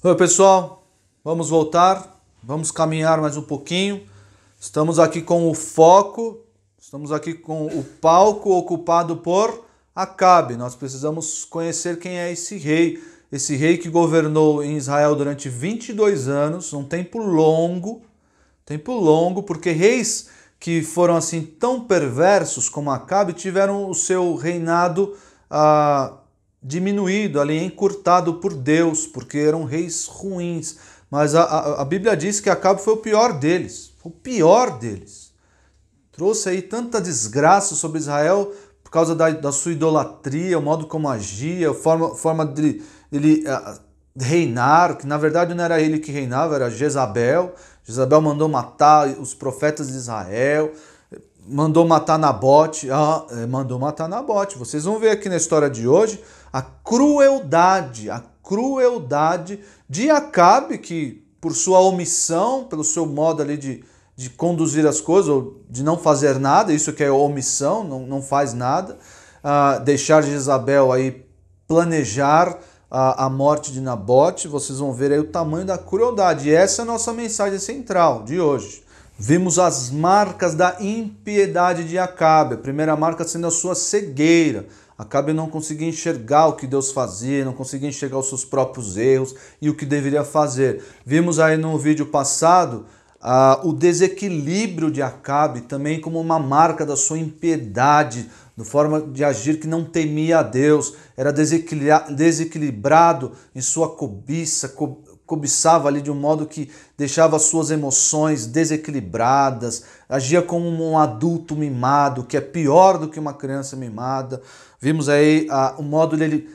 Oi, pessoal, vamos voltar, vamos caminhar mais um pouquinho. Estamos aqui com o foco, estamos aqui com o palco ocupado por Acabe. Nós precisamos conhecer quem é esse rei que governou em Israel durante 22 anos, um tempo longo, porque reis que foram assim tão perversos como Acabe tiveram o seu reinado diminuído, ali encurtado por Deus, porque eram reis ruins. Mas a Bíblia diz que Acabe foi o pior deles, foi o pior deles. Trouxe aí tanta desgraça sobre Israel por causa da sua idolatria, o modo como agia, a forma de ele reinar, que na verdade não era ele que reinava, era Jezabel. Jezabel mandou matar os profetas de Israel, mandou matar Nabote, mandou matar Nabote. Vocês vão ver aqui na história de hoje a crueldade de Acabe, que por sua omissão, pelo seu modo ali de conduzir as coisas, ou de não fazer nada, isso que é omissão, não faz nada, deixar Jezabel aí planejar a morte de Nabote. Vocês vão ver aí o tamanho da crueldade. E essa é a nossa mensagem central de hoje. Vimos as marcas da impiedade de Acabe. A primeira marca sendo a sua cegueira. Acabe não conseguia enxergar o que Deus fazia, não conseguia enxergar os seus próprios erros e o que deveria fazer. Vimos aí no vídeo passado o desequilíbrio de Acabe também como uma marca da sua impiedade, da forma de agir que não temia a Deus, era desequilibrado em sua cobiça, cobiçava ali de um modo que deixava as suas emoções desequilibradas, agia como um adulto mimado, que é pior do que uma criança mimada. Vimos aí o modo dele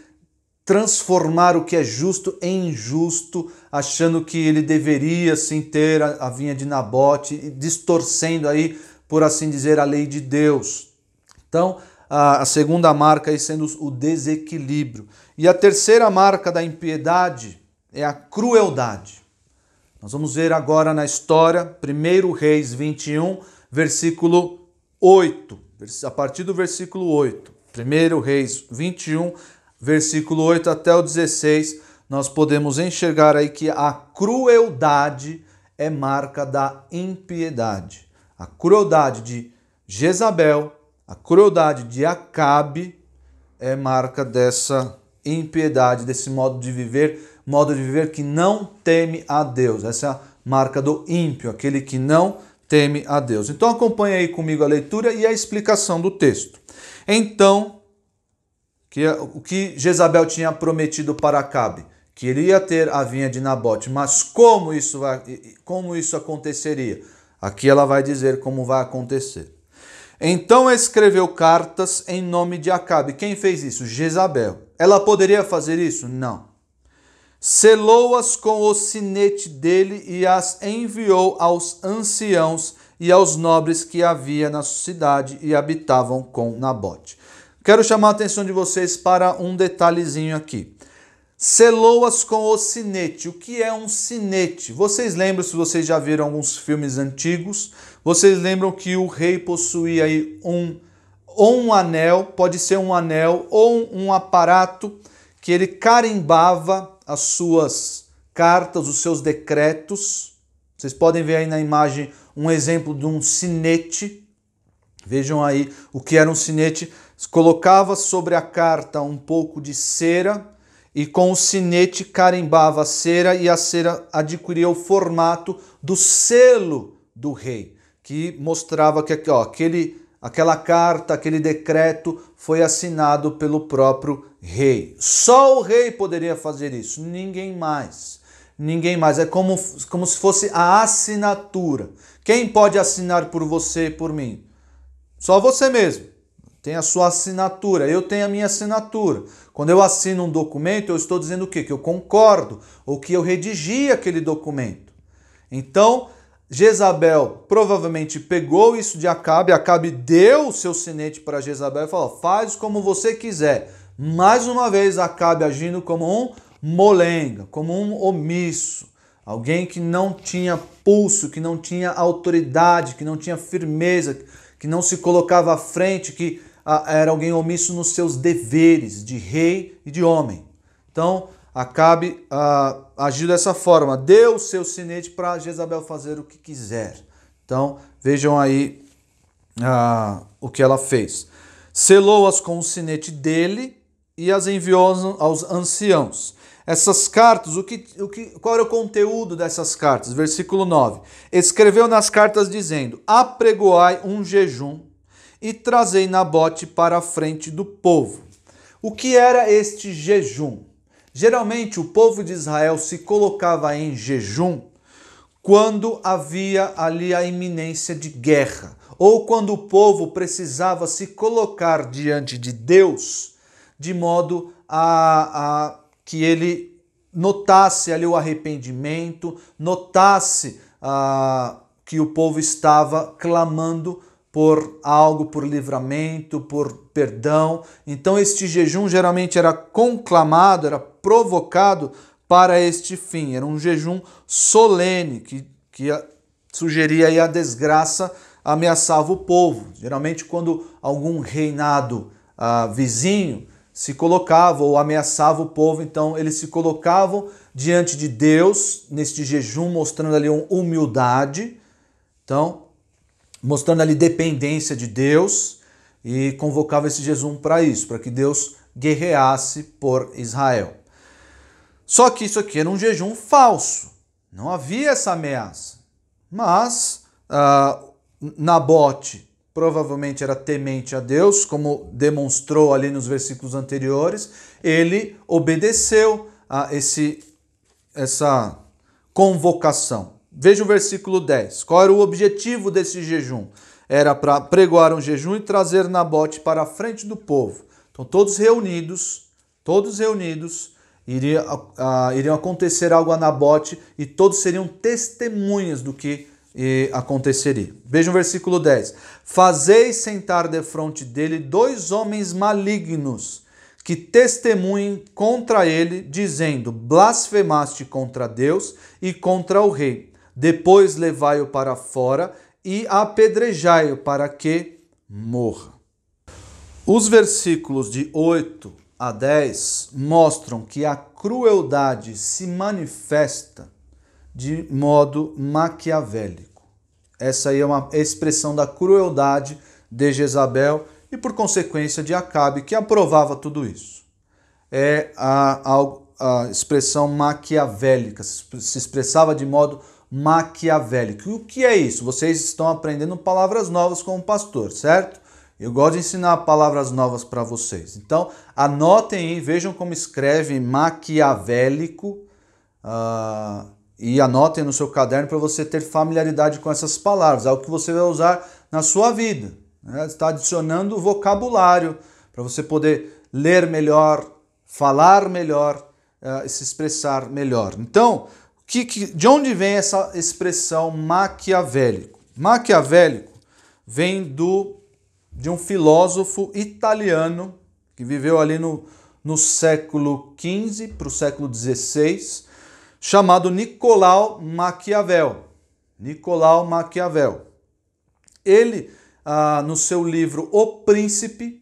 transformar o que é justo em injusto, achando que ele deveria sim ter a vinha de Nabote, distorcendo aí, por assim dizer, a lei de Deus. Então, a segunda marca aí sendo o desequilíbrio. E a terceira marca da impiedade é a crueldade. Nós vamos ver agora na história, 1 Reis 21, versículo 8. A partir do versículo 8. 1 Reis 21, versículo 8 até o 16, nós podemos enxergar aí que a crueldade é marca da impiedade. A crueldade de Jezabel, a crueldade de Acabe é marca dessa impiedade, desse modo de viver que não teme a Deus. Essa é a marca do ímpio, aquele que não teme a Deus. Então acompanhe aí comigo a leitura e a explicação do texto. Então, o que Jezabel tinha prometido para Acabe? Que ele ia ter a vinha de Nabote, mas como isso aconteceria? Aqui ela vai dizer como vai acontecer. Então escreveu cartas em nome de Acabe. Quem fez isso? Jezabel. Ela poderia fazer isso? Não. Selou-as com o sinete dele e as enviou aos anciãos e aos nobres que havia na cidade e habitavam com Nabote. Quero chamar a atenção de vocês para um detalhezinho aqui. Selou-as com o sinete. O que é um sinete? Vocês lembram, se vocês já viram alguns filmes antigos, vocês lembram que o rei possuía aí um anel, pode ser um anel ou um aparato que ele carimbava as suas cartas, os seus decretos. Vocês podem ver aí na imagem um exemplo de um sinete. Vejam aí o que era um sinete. Colocava sobre a carta um pouco de cera e com o sinete carimbava a cera e a cera adquiria o formato do selo do rei, que mostrava que aquela carta, aquele decreto foi assinado pelo próprio rei. Só o rei poderia fazer isso, ninguém mais. Ninguém mais. É como se fosse a assinatura. Quem pode assinar por você e por mim? Só você mesmo. Tem a sua assinatura, eu tenho a minha assinatura. Quando eu assino um documento, eu estou dizendo o quê? Que eu concordo, ou que eu redigi aquele documento. Então, Jezabel provavelmente pegou isso de Acabe, Acabe deu o seu sinete para Jezabel e falou, faz como você quiser. Mais uma vez, Acabe agindo como um molenga, como um omisso. Alguém que não tinha pulso, que não tinha autoridade, que não tinha firmeza, que não se colocava à frente, que era alguém omisso nos seus deveres de rei e de homem. Então, Acabe agiu dessa forma, deu o seu sinete para Jezabel fazer o que quiser. Então, vejam aí o que ela fez. Selou-as com o sinete dele e as enviou aos anciãos. Essas cartas, qual era o conteúdo dessas cartas? Versículo 9. Escreveu nas cartas dizendo: apregoai um jejum e trazei Nabote para a frente do povo. O que era este jejum? Geralmente o povo de Israel se colocava em jejum quando havia ali a iminência de guerra, ou quando o povo precisava se colocar diante de Deus, de modo a que ele notasse ali o arrependimento, notasse que o povo estava clamando por algo, por livramento, por perdão. Então este jejum geralmente era conclamado, era provocado para este fim. Era um jejum solene que sugeria aí a desgraça, ameaçava o povo. Geralmente quando algum reinado vizinho se colocava ou ameaçava o povo, então eles se colocavam diante de Deus neste jejum, mostrando ali uma humildade, então mostrando ali dependência de Deus, e convocava esse jejum para isso, para que Deus guerreasse por Israel. Só que isso aqui era um jejum falso, não havia essa ameaça. Mas Nabote provavelmente era temente a Deus, como demonstrou ali nos versículos anteriores. Ele obedeceu a essa convocação. Veja o versículo 10. Qual era o objetivo desse jejum? Era para pregoar um jejum e trazer Nabote para a frente do povo. Então todos reunidos, iriam acontecer algo a Nabote e todos seriam testemunhas do que aconteceria. Veja o versículo 10. Fazeis sentar defronte dele 2 homens malignos, que testemunhem contra ele, dizendo: blasfemaste contra Deus e contra o rei. Depois levai-o para fora e apedrejai-o para que morra. Os versículos de 8 a 10 mostram que a crueldade se manifesta de modo maquiavélico. Essa aí é uma expressão da crueldade de Jezabel e, por consequência, de Acabe, que aprovava tudo isso. É a expressão maquiavélica, se expressava de modo maquiavélico. E o que é isso? Vocês estão aprendendo palavras novas com o pastor, certo? Eu gosto de ensinar palavras novas para vocês. Então, anotem aí, vejam como escreve maquiavélico e anotem no seu caderno para você ter familiaridade com essas palavras. É algo que você vai usar na sua vida. Né? Está adicionando vocabulário para você poder ler melhor, falar melhor, se expressar melhor. Então, de onde vem essa expressão maquiavélico? Maquiavélico vem de um filósofo italiano que viveu ali no século XV para o século XVI, chamado Nicolau Maquiavel. Nicolau Maquiavel. Ele, no seu livro O Príncipe,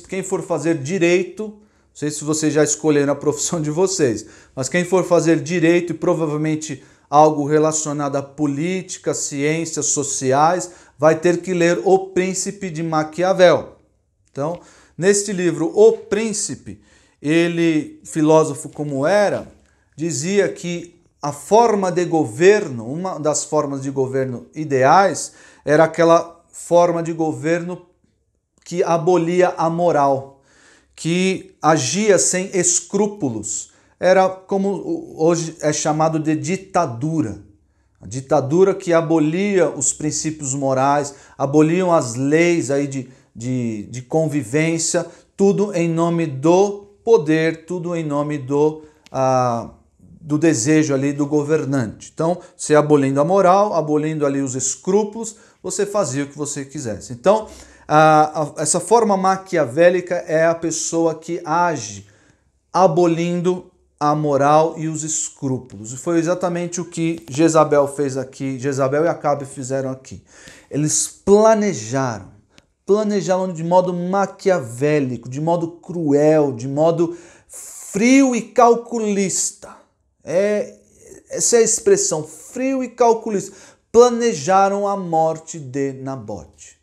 quem for fazer direito, não sei se vocês já escolheram a profissão de vocês, mas quem for fazer direito e provavelmente algo relacionado à política, ciências sociais, vai ter que ler O Príncipe de Maquiavel. Então, neste livro, O Príncipe, ele, filósofo como era, dizia que a forma de governo, uma das formas de governo ideais, era aquela forma de governo que abolia a moral, que agia sem escrúpulos. Era como hoje é chamado de ditadura. A ditadura que abolia os princípios morais, aboliam as leis aí de convivência, tudo em nome do poder, tudo em nome do desejo ali do governante. Então, você abolindo a moral, abolindo ali os escrúpulos, você fazia o que você quisesse. Então, essa forma maquiavélica é a pessoa que age abolindo a moral e os escrúpulos. E foi exatamente o que Jezabel fez aqui, Jezabel e Acabe fizeram aqui. Eles planejaram de modo maquiavélico, de modo cruel, de modo frio e calculista. Essa é a expressão, frio e calculista. Planejaram a morte de Nabote.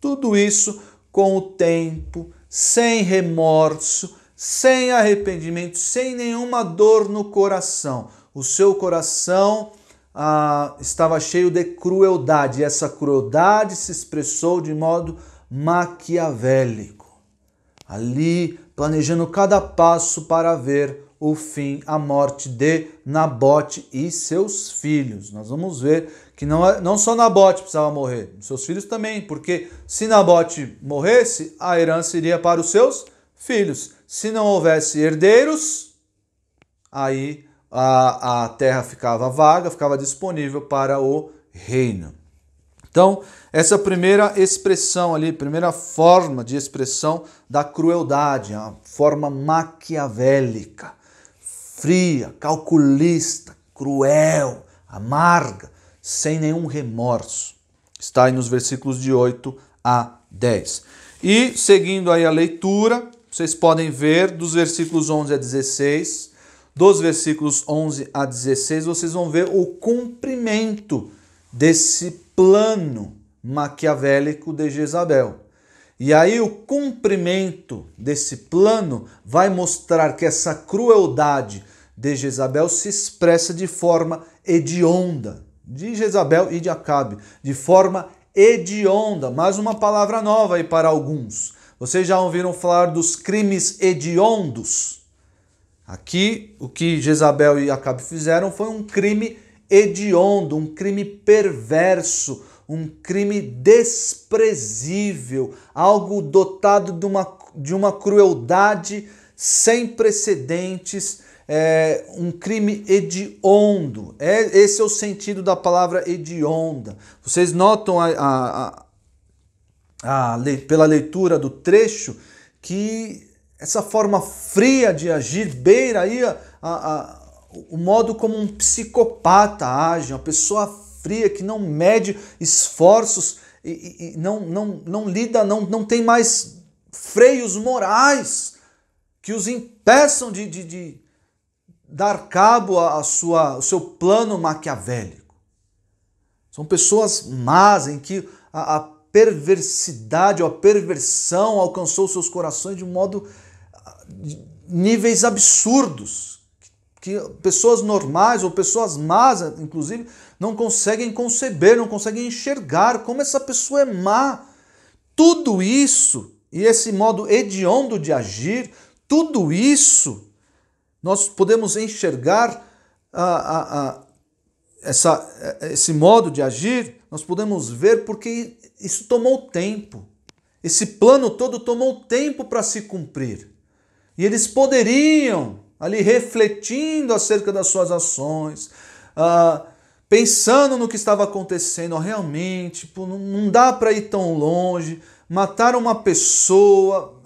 Tudo isso com o tempo, sem remorso, sem arrependimento, sem nenhuma dor no coração. O seu coração estava cheio de crueldade, e essa crueldade se expressou de modo maquiavélico. Ali, planejando cada passo para ver o fim, a morte de Nabote e seus filhos. Nós vamos ver que não só Nabote precisava morrer, seus filhos também, porque se Nabote morresse, a herança iria para os seus filhos. Se não houvesse herdeiros, aí a terra ficava vaga, ficava disponível para o reino. Então, essa primeira expressão ali, primeira forma de expressão da crueldade, a forma maquiavélica, fria, calculista, cruel, amarga, sem nenhum remorso. Está aí nos versículos de 8 a 10. E, seguindo aí a leitura, vocês podem ver dos versículos 11 a 16, dos versículos 11 a 16, vocês vão ver o cumprimento desse plano maquiavélico de Jezabel. E aí o cumprimento desse plano vai mostrar que essa crueldade de Jezabel se expressa de forma hedionda, de Jezabel e de Acabe, de forma hedionda, mais uma palavra nova aí para alguns. Vocês já ouviram falar dos crimes hediondos? Aqui, o que Jezabel e Acabe fizeram foi um crime hediondo, um crime perverso, um crime desprezível, algo dotado de uma crueldade sem precedentes, um crime hediondo. Esse é o sentido da palavra hedionda. Vocês notam pela leitura do trecho que essa forma fria de agir beira aí o modo como um psicopata age, uma pessoa fria que não mede esforços e não lida, não tem mais freios morais que os impeçam de dar cabo ao seu plano maquiavélico. São pessoas más em que a perversidade ou a perversão alcançou seus corações de níveis absurdos, que pessoas normais ou pessoas más, inclusive, não conseguem conceber, não conseguem enxergar como essa pessoa é má. Tudo isso, e esse modo hediondo de agir, tudo isso, nós podemos enxergar esse modo de agir, nós podemos ver porque isso tomou tempo. Esse plano todo tomou tempo para se cumprir. E eles poderiam, ali refletindo acerca das suas ações, pensando no que estava acontecendo, realmente, não dá para ir tão longe, matar uma pessoa.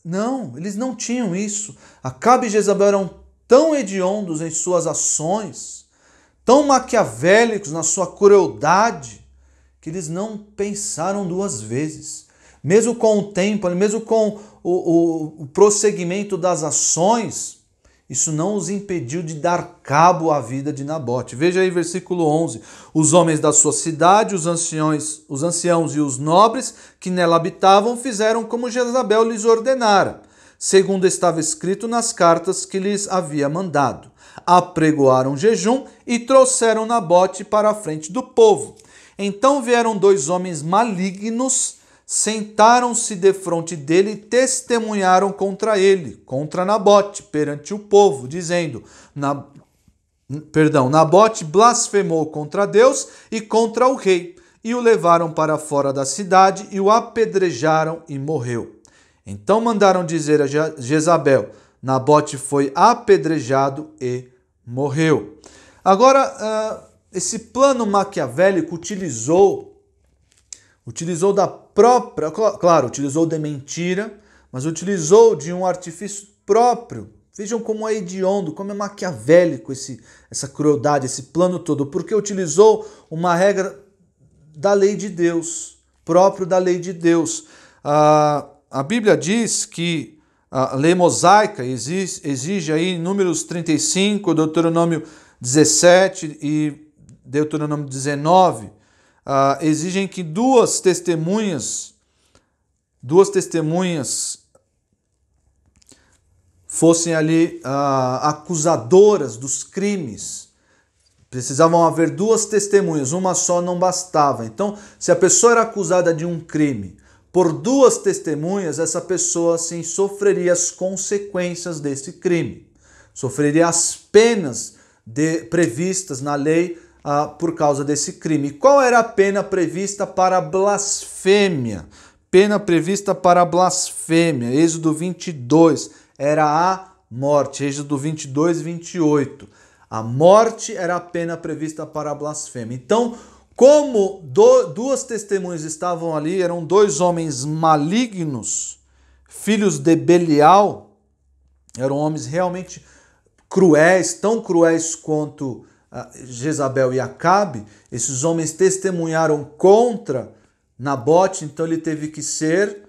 Não, eles não tinham isso. Acabe e Jezabel eram tão hediondos em suas ações, tão maquiavélicos na sua crueldade, que eles não pensaram duas vezes. Mesmo com o tempo, mesmo com o prosseguimento das ações, isso não os impediu de dar cabo à vida de Nabote. Veja aí versículo 11. Os homens da sua cidade, os anciãos e os nobres que nela habitavam fizeram como Jezabel lhes ordenara, segundo estava escrito nas cartas que lhes havia mandado. Apregoaram jejum e trouxeram Nabote para a frente do povo. Então vieram dois homens malignos, sentaram-se defronte dele e testemunharam contra ele, contra Nabote, perante o povo, dizendo: Nabote blasfemou contra Deus e contra o rei, e o levaram para fora da cidade e o apedrejaram e morreu. Então mandaram dizer a Jezabel: Nabote foi apedrejado e morreu. Agora, esse plano maquiavélico utilizou da própria, claro, utilizou de mentira, mas utilizou de um artifício próprio. Vejam como é hediondo, como é maquiavélico essa crueldade, esse plano todo, porque utilizou uma regra da lei de Deus, próprio da lei de Deus. A Bíblia diz que a lei mosaica exige aí Números 35, Deuteronômio 17 e Deuteronômio 19, exigem que duas testemunhas fossem ali acusadoras dos crimes. Precisavam haver duas testemunhas, uma só não bastava. Então, se a pessoa era acusada de um crime por duas testemunhas, essa pessoa sim sofreria as consequências desse crime. Sofreria as penas previstas na lei por causa desse crime. Qual era a pena prevista para blasfêmia? Pena prevista para blasfêmia. Êxodo 22 era a morte. Êxodo 22 e 28. A morte era a pena prevista para a blasfêmia. Então, como duas testemunhas estavam ali, eram dois homens malignos, filhos de Belial, eram homens realmente cruéis, tão cruéis quanto Jezabel e Acabe. Esses homens testemunharam contra Nabote, então ele teve que ser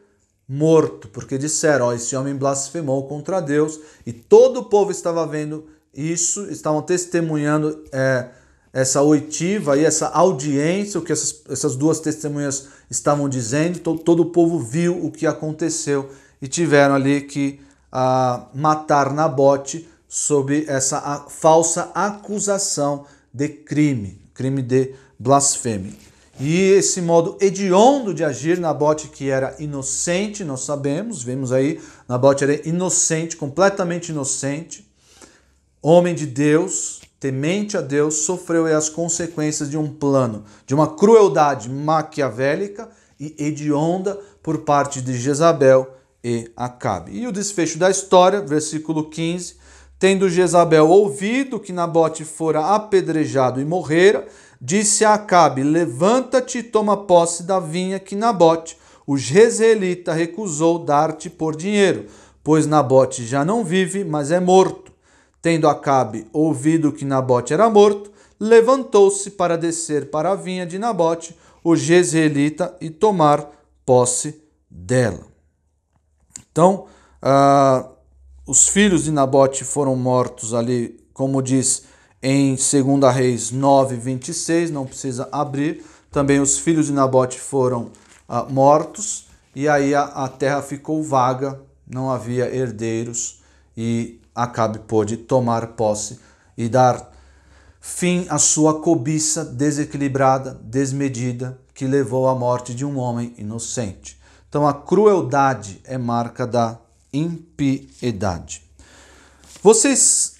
morto, porque disseram, esse homem blasfemou contra Deus, e todo o povo estava vendo isso, estavam testemunhando essa oitiva e essa audiência, o que essas duas testemunhas estavam dizendo. Todo o povo viu o que aconteceu e tiveram ali que matar Nabote sob essa falsa acusação de crime de blasfêmia. E esse modo hediondo de agir, Nabote, que era inocente, nós sabemos, vemos aí, Nabote era inocente, completamente inocente, homem de Deus, temente a Deus, sofreu as consequências de um plano, de uma crueldade maquiavélica e hedionda por parte de Jezabel e Acabe. E o desfecho da história, versículo 15, tendo Jezabel ouvido que Nabote fora apedrejado e morrera, disse a Acabe, levanta-te e toma posse da vinha que Nabote, o jezreelita, recusou dar-te por dinheiro, pois Nabote já não vive, mas é morto. Tendo Acabe ouvido que Nabote era morto, levantou-se para descer para a vinha de Nabote, o jezreelita, e tomar posse dela. Então, os filhos de Nabote foram mortos ali, como diz em 2 Reis 9, 26, não precisa abrir. Também os filhos de Nabote foram mortos, e aí a terra ficou vaga, não havia herdeiros, e Acabe pôde tomar posse e dar fim à sua cobiça desequilibrada, desmedida, que levou à morte de um homem inocente. Então a crueldade é marca da impiedade. Vocês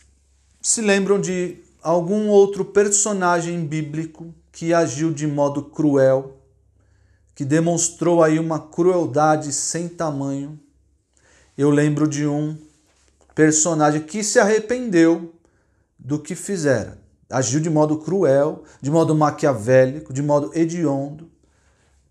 se lembram de algum outro personagem bíblico que agiu de modo cruel, que demonstrou aí uma crueldade sem tamanho? Eu lembro de um personagem que se arrependeu do que fizera. Agiu de modo cruel, de modo maquiavélico, de modo hediondo,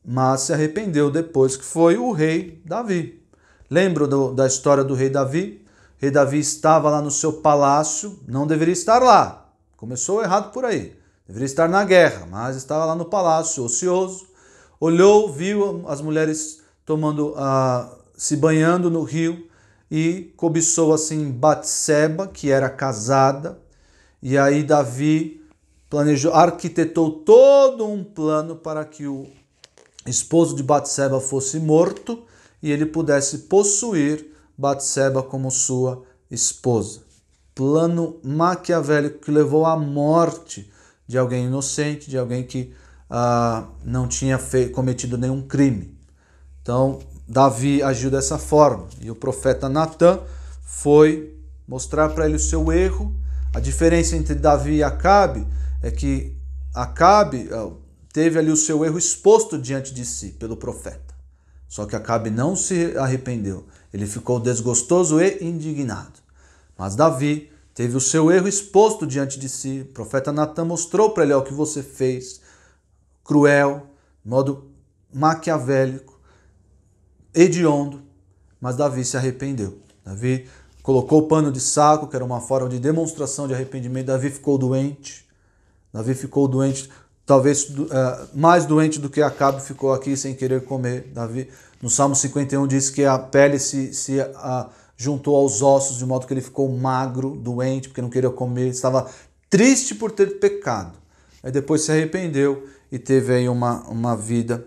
mas se arrependeu depois, que foi o rei Davi. Lembram da história do rei Davi? O rei Davi estava lá no seu palácio, não deveria estar lá. Começou errado por aí. Deveria estar na guerra, mas estava lá no palácio, ocioso. Olhou, viu as mulheres se banhando no rio, e cobiçou assim Batseba, que era casada, e aí Davi arquitetou todo um plano para que o esposo de Batseba fosse morto e ele pudesse possuir Batseba como sua esposa. Plano maquiavélico que levou à morte de alguém inocente, de alguém que não tinha cometido nenhum crime. Então, Davi agiu dessa forma, e o profeta Natã foi mostrar para ele o seu erro. A diferença entre Davi e Acabe é que Acabe teve ali o seu erro exposto diante de si pelo profeta. Só que Acabe não se arrependeu, ele ficou desgostoso e indignado. Mas Davi teve o seu erro exposto diante de si. O profeta Natã mostrou para ele o que você fez, cruel, de modo maquiavélico, hediondo, mas Davi se arrependeu. Davi colocou o pano de saco, que era uma forma de demonstração de arrependimento. Davi ficou doente. Talvez mais doente do que Acabe ficou aqui sem querer comer. Davi, no Salmo 51, diz que a pele se juntou aos ossos, de modo que ele ficou magro, doente, porque não queria comer, estava triste por ter pecado. Aí depois se arrependeu e teve aí uma vida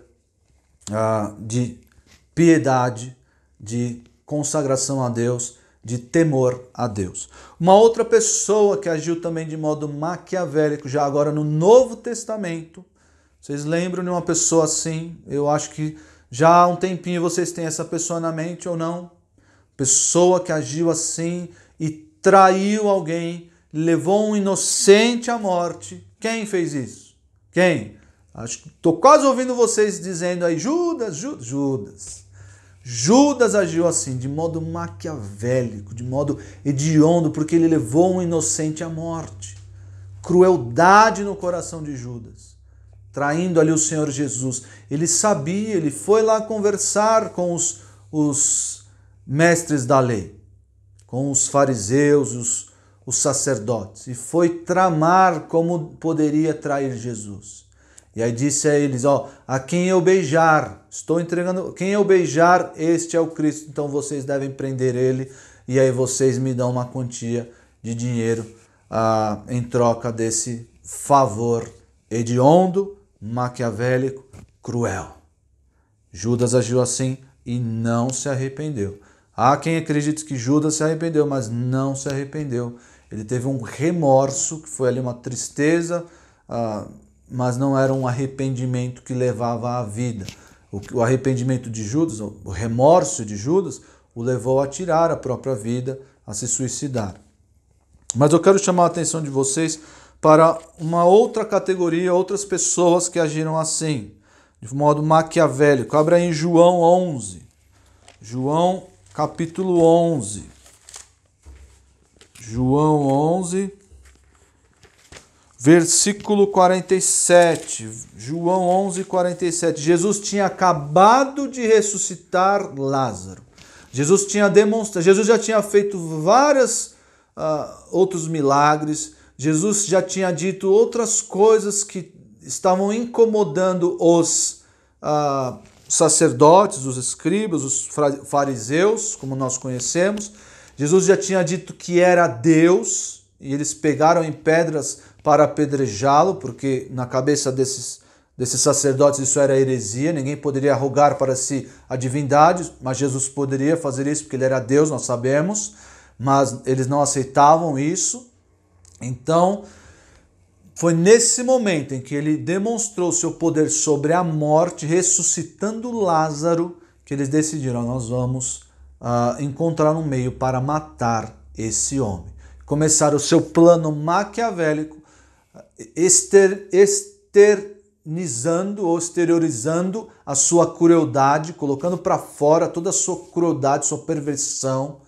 de piedade, de consagração a Deus, de temor a Deus. Uma outra pessoa que agiu também de modo maquiavélico, já agora no Novo Testamento, vocês lembram de uma pessoa assim? Eu acho que já há um tempinho vocês têm essa pessoa na mente ou não? Pessoa que agiu assim e traiu alguém, levou um inocente à morte. Quem fez isso? Quem? Acho que estou quase ouvindo vocês dizendo aí, Judas. Judas agiu assim, de modo maquiavélico, de modo hediondo, porque ele levou um inocente à morte. Crueldade no coração de Judas, traindo ali o Senhor Jesus. Ele sabia, ele foi lá conversar com os mestres da lei, com os fariseus, os sacerdotes, e foi tramar como poderia trair Jesus. E aí disse a eles, a quem eu beijar, estou entregando, quem eu beijar, este é o Cristo, então vocês devem prender ele, e aí vocês me dão uma quantia de dinheiro em troca desse favor hediondo, maquiavélico, cruel. Judas agiu assim e não se arrependeu. Há quem acredite que Judas se arrependeu, mas não se arrependeu. Ele teve um remorso, que foi ali uma tristeza, mas não era um arrependimento que levava à vida. O arrependimento de Judas, o remorso de Judas, o levou a tirar a própria vida, a se suicidar. Mas eu quero chamar a atenção de vocês para uma outra categoria, outras pessoas que agiram assim, de modo maquiavélico. Abra aí em João 11. João capítulo 11. João 11, versículo 47. João 11, 47. Jesus tinha acabado de ressuscitar Lázaro. Jesus já tinha feito vários outros milagres. Jesus já tinha dito outras coisas que estavam incomodando os sacerdotes, os escribas, os fariseus, como nós conhecemos. Jesus já tinha dito que era Deus, e eles pegaram em pedras para apedrejá-lo, porque na cabeça desses sacerdotes isso era heresia, ninguém poderia arrogar para si a divindade, mas Jesus poderia fazer isso porque ele era Deus, nós sabemos, mas eles não aceitavam isso. Então, foi nesse momento em que ele demonstrou seu poder sobre a morte, ressuscitando Lázaro, que eles decidiram, nós vamos encontrar um meio para matar esse homem. Começaram o seu plano maquiavélico, externizando ou exteriorizando a sua crueldade, colocando para fora toda a sua crueldade, sua perversão.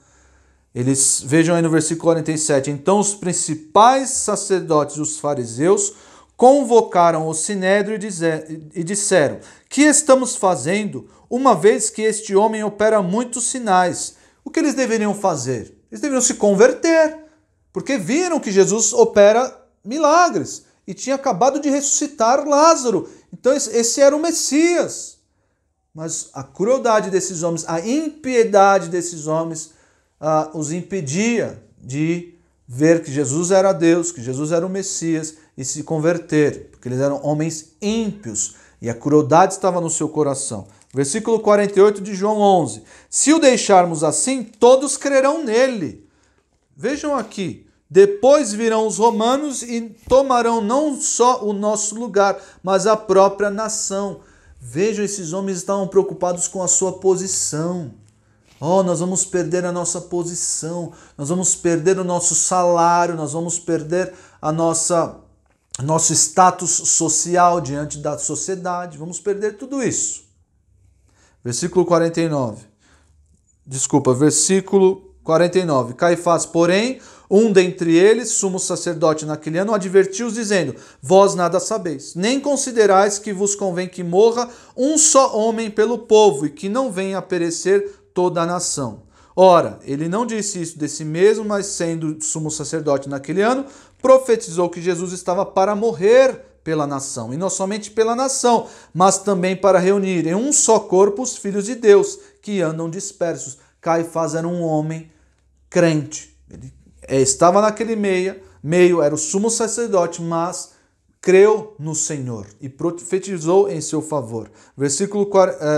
Eles, vejam aí no versículo 47, então os principais sacerdotes e os fariseus convocaram o sinédrio e disseram, que estamos fazendo, uma vez que este homem opera muitos sinais? O que eles deveriam fazer? Eles deveriam se converter, porque viram que Jesus opera milagres e tinha acabado de ressuscitar Lázaro. Então esse era o Messias. Mas a crueldade desses homens, a impiedade desses homens, os impedia de ver que Jesus era Deus, que Jesus era o Messias e se converter, porque eles eram homens ímpios e a crueldade estava no seu coração. Versículo 48 de João 11. Se o deixarmos assim, todos crerão nele. Vejam aqui, depois virão os romanos e tomarão não só o nosso lugar, mas a própria nação. Vejam, esses homens estavam preocupados com a sua posição. Nós vamos perder a nossa posição, nós vamos perder o nosso salário, nós vamos perder nosso status social diante da sociedade, vamos perder tudo isso. Versículo 49. Caifás, porém, um dentre eles, sumo sacerdote naquele ano, advertiu-os dizendo, vós nada sabeis, nem considerais que vos convém que morra um só homem pelo povo e que não venha a perecer toda a nação. Ora, ele não disse isso de si mesmo, mas sendo sumo sacerdote naquele ano, profetizou que Jesus estava para morrer pela nação, e não somente pela nação, mas também para reunir em um só corpo os filhos de Deus, que andam dispersos. Caifás era um homem crente. Ele estava naquele meio, era o sumo sacerdote, mas creu no Senhor e profetizou em seu favor. Versículo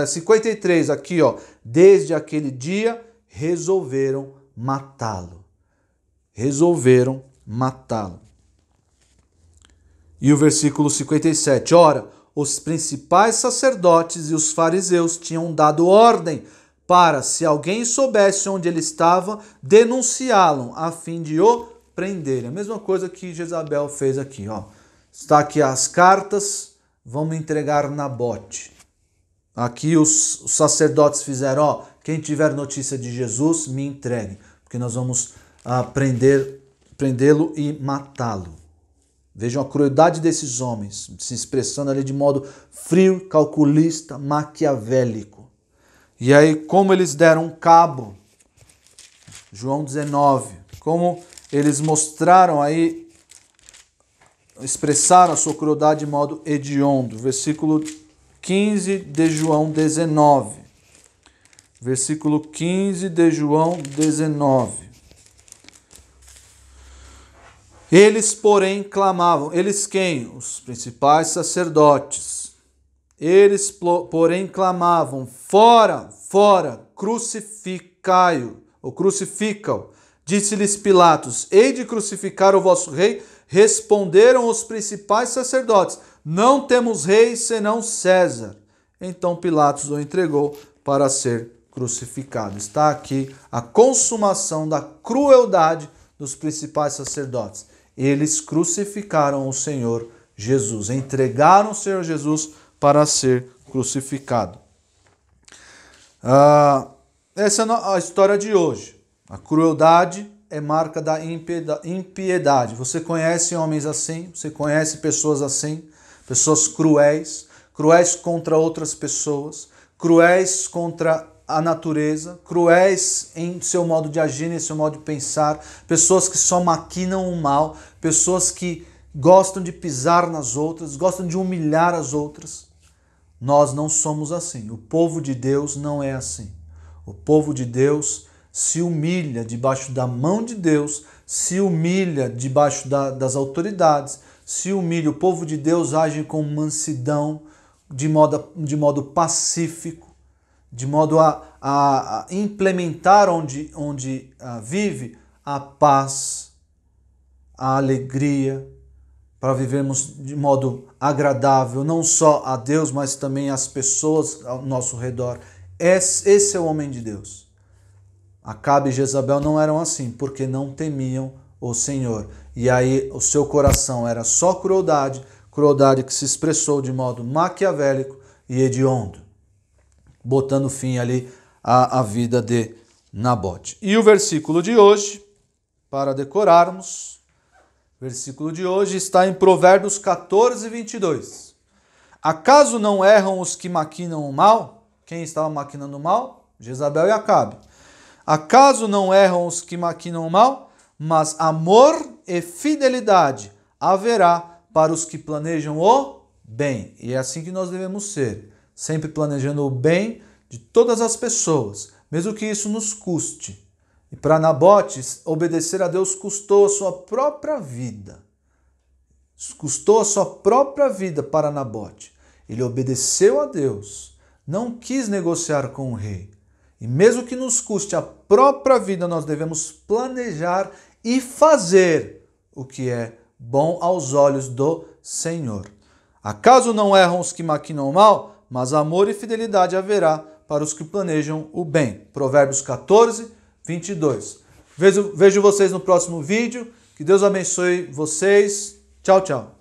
53, aqui, ó. Desde aquele dia resolveram matá-lo. Resolveram matá-lo. E o versículo 57, ora, os principais sacerdotes e os fariseus tinham dado ordem para, se alguém soubesse onde ele estava, denunciá-lo, a fim de o prenderem. A mesma coisa que Jezabel fez aqui, ó. Está aqui as cartas, vamos entregar Nabote. Aqui os sacerdotes fizeram, ó, quem tiver notícia de Jesus, me entregue, porque nós vamos prendê-lo e matá-lo. Vejam a crueldade desses homens, se expressando ali de modo frio, calculista, maquiavélico. E aí, como eles deram cabo, João 19, como eles mostraram aí, expressaram a sua crueldade de modo hediondo. Versículo 15 de João 19. Versículo 15 de João 19. Eles, porém, clamavam. Eles quem? Os principais sacerdotes. Eles, porém, clamavam, fora, fora, crucificai-o, ou crucifica-o. Disse-lhes Pilatos, hei de crucificar o vosso rei? Responderam os principais sacerdotes, não temos rei senão César. Então Pilatos o entregou para ser crucificado. Está aqui a consumação da crueldade dos principais sacerdotes. Eles crucificaram o Senhor Jesus, entregaram o Senhor Jesus para ser crucificado. Essa é a história de hoje. A crueldade é marca da impiedade. Você conhece homens assim? Você conhece pessoas assim? Pessoas cruéis, cruéis contra outras pessoas, cruéis contra a natureza, cruéis em seu modo de agir, em seu modo de pensar, pessoas que só maquinam o mal, pessoas que gostam de pisar nas outras, gostam de humilhar as outras. Nós não somos assim. O povo de Deus não é assim. O povo de Deus se humilha debaixo da mão de Deus, se humilha debaixo das autoridades, se humilha. O povo de Deus age com mansidão, de modo pacífico, de modo a implementar onde vive a paz, a alegria, para vivermos de modo agradável, não só a Deus, mas também às pessoas ao nosso redor. Esse é o homem de Deus. Acabe e Jezabel não eram assim, porque não temiam o Senhor. E aí o seu coração era só crueldade, crueldade que se expressou de modo maquiavélico e hediondo, botando fim ali à vida de Nabote. E o versículo de hoje, para decorarmos, o versículo de hoje está em Provérbios 14, 22. Acaso não erram os que maquinam o mal? Quem estava maquinando o mal? Jezabel e Acabe. Acaso não erram os que maquinam o mal? Mas amor e fidelidade haverá para os que planejam o bem. E é assim que nós devemos ser, sempre planejando o bem de todas as pessoas, mesmo que isso nos custe. E para Nabote, obedecer a Deus custou a sua própria vida. Custou a sua própria vida para Nabote. Ele obedeceu a Deus, não quis negociar com o rei. E mesmo que nos custe a própria vida, nós devemos planejar e fazer o que é bom aos olhos do Senhor. Acaso não erram os que maquinam o mal? Mas amor e fidelidade haverá para os que planejam o bem. Provérbios 14, 22. Vejo vocês no próximo vídeo. Que Deus abençoe vocês. Tchau, tchau.